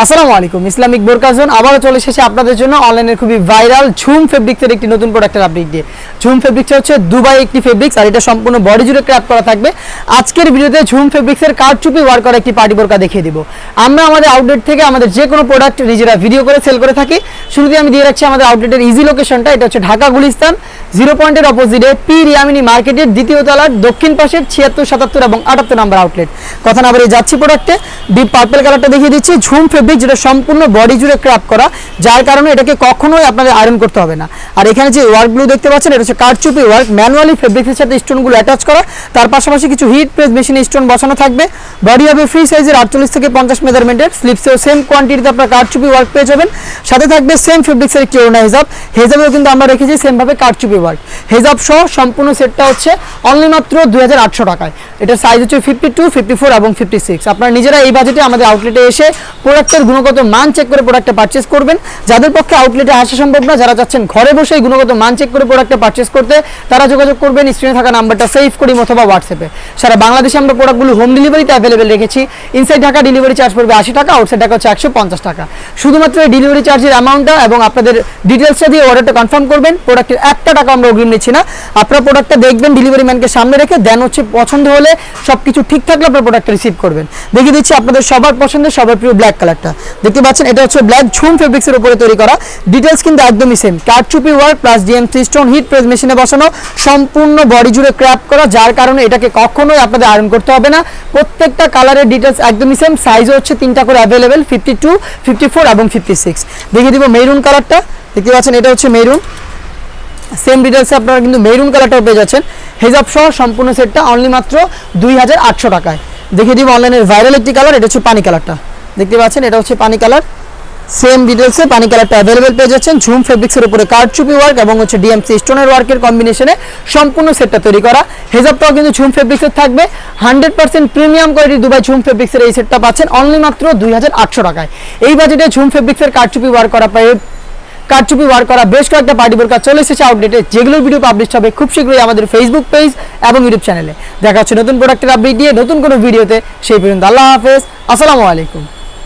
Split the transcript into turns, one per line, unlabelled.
আসসালামু আলাইকুম ইসলামিক বোরকা জোন আবারও চলে এসেছে আপনাদের জন্য অনলাইনের খুবই ভাইরাল ঝুম ফেব্রিক্সের একটি নতুন প্রোডাক্টের আপডেট দিয়ে। ঝুম ফেব্রিক্স হচ্ছে দুবাই একটি ফেব্রিক্স আর এটা সম্পূর্ণ বডি জুড়ে ক্র্যাপ করা থাকবে। আজকের ভিডিওতে ঝুম ফেব্রিক্সের কারচুপি ওয়ার্ক করা একটি পার্টি বোরকা দেখিয়ে দিব। আমরা আমাদের আউটলেট থেকে আমাদের যে কোনো প্রোডাক্ট নিজেরা ভিডিও করে সেল করে থাকি। শুরুতে আমি দিয়ে রাখছি আমাদের আউটলেটের ইজি লোকেশনটা, এটা হচ্ছে ঢাকা গুলিস্তান 0 পয়েন্টের অপোজিটে পি রিয়ামিনী মার্কেটের দ্বিতীয় তলার দক্ষিণ পাশের 76, 77 এবং 78 নম্বর আউটলেট। কথা না বলে যাচ্ছি প্রোডাক্টে। ডিপ পার্পল কালারটা দেখিয়ে দিচ্ছি। ঝুম ফেব্রিক যেটা সম্পূর্ণ বডি জুড়ে ক্র্যাপ করা, যার কারণে এটাকে কখনোই আপনাদের আয়রন করতে হবে না। আর এখানে যে ওয়ার্কগুলো দেখতে পাচ্ছেন এটা হচ্ছে কারচুপি ওয়ার্ক, ম্যানুয়ালি ফেব্রিক্সের সাথে স্টোনগুলো অ্যাটাচ করা, তার পাশাপাশি কিছু হিট প্রেস মেশিনে স্টোন বসানো থাকবে। বডি হবে ফ্রি সাইজের 48 থেকে 50 মেজারমেন্টের, স্লিপসেও সেম কোয়ান্টিটিতে আপনারা কারচুপি ওয়ার্ক পেয়ে যাবেন। সাথে থাকবে সেম ফেব্রিক্সের একটি ওড়না হিজাব, হিজাবেও কিন্তু আমরা রেখেছি সেম ভাবে কারচুপি ওয়ার্ক। হিজাব সহ সম্পূর্ণ সেটটা হচ্ছে অনলি মাত্র 2800 টাকায়। এটা সাইজ হচ্ছে 52, 54 এবং 56। আপনারা নিজেরা এই বাজেটে আমাদের আউটলেটে এসে প্রোডাক্টের গুণগত মান চেক করে প্রোডাক্টটা পারচেজ করবেন। যাদের পক্ষে আউটলেটে আসা সম্ভব না, যারা চাচ্ছেন ঘরে বসেই গুণগত মান চেক করে প্রোডাক্টটা পারচেজ করতে, তারা যোগাযোগ করবেন স্ক্রিনে থাকা নাম্বারটা সেভ করি অথবা হোয়াটসঅ্যাপে। সারা বাংলাদেশে আমরা প্রোডাক্টগুলো হোম ডেলিভারিতে অ্যাভেলেবেল রেখেছি। ইনসাইড ঢাকা ডেলিভারি চার্জ পড়বে 80 টাকা, আউটসাইড ঢাকা হচ্ছে 150 টাকা। শুধুমাত্র এই ডেলিভারি চার্জের অ্যামাউন্টটা এবং আপনাদের ডিটেলসটা দিয়ে অর্ডারটা কনফার্ম করবেন। প্রোডাক্টের 1 টাকা আমরা অগ্রিম নিচ্ছি না। আপনারা প্রোডাক্টটা দেখবেন ডেলিভারি ম্যানকে সামনে রেখে, দেন হচ্ছে পছন্দ হলে সবকিছু ঠিক থাকলে আপনার প্রোডাক্টটা রিসিভ করবেন। দেখিয়ে দিচ্ছি আপনাদের সবার পছন্দের সবার প্রিয় ব্ল্যাক কালারটা দেখতে পাচ্ছেন। এটা হচ্ছে ব্ল্যাক ঝুম ফেব্রিক্সের উপরে তৈরি করা। ডিটেলস কিন্তু একদমই সেম, কারচুপি work plus DMC stone hit press মেশিনে বসানো, সম্পূর্ণ বডি জুড়ে ক্র্যাপ করা, যার কারণে এটাকে কখনোই আপনাদের আয়রন করতে হবে না। প্রত্যেকটা কালারের ডিটেলস একদমই সেম। সাইজও হচ্ছে 3টা করে অ্যাভেলেবেল, 52, 54 এবং 56। দেখিয়ে দিব মেরুন কালারটা দেখতে পাচ্ছেন, এটা হচ্ছে মেরুন। সেম ডিটেলসে আপনারা কিন্তু মেরুন কালারটাও পেয়ে যাচ্ছেন। হেজাব সহ সম্পূর্ণ সেটটা অনলি মাত্র 2800 টাকায়। দেখিয়ে দিব অনলাইনের ভাইরাল একটি কালার, এটা হচ্ছে পানি কালারটা দেখতে পাচ্ছেন, এটা হচ্ছে পানি কালার। সেম ডিটেলসে পানি কালারটা অ্যাভেলেবেল পেয়ে যাচ্ছেন। ঝুম ফেব্রিক্সের উপরে কারচুপি ওয়ার্ক এবং হচ্ছে ডিএমসি স্টোনের ওয়ার্কের কম্বিনেশনে সম্পূর্ণ সেটটা তৈরি করা। হেজাবটাও কিন্তু ঝুম ফেব্রিক্সের থাকবে। 100% প্রিমিয়াম কোয়ালিটির দুবাই ঝুম ফেব্রিক্সের এই সেটটা পাচ্ছেন অনলি মাত্র 2800 টাকায়। এই বাজেটে ঝুম ফেব্রিক্সের কারচুপি ওয়ার্ক করা বেশ কয়েকটা পার্টি বোরকা চলে এসেছে আউটলেটে, যেগুলোর ভিডিও পাবলিশ হবে খুব শীঘ্রই আমাদের ফেসবুক পেজ এবং ইউটিউব চ্যানেলে। দেখা হচ্ছে নতুন প্রোডাক্টের আপডেট দিয়ে নতুন কোনো ভিডিওতে। সেই পর্যন্ত আল্লাহ হাফেজ, আসসালামু আলাইকুম।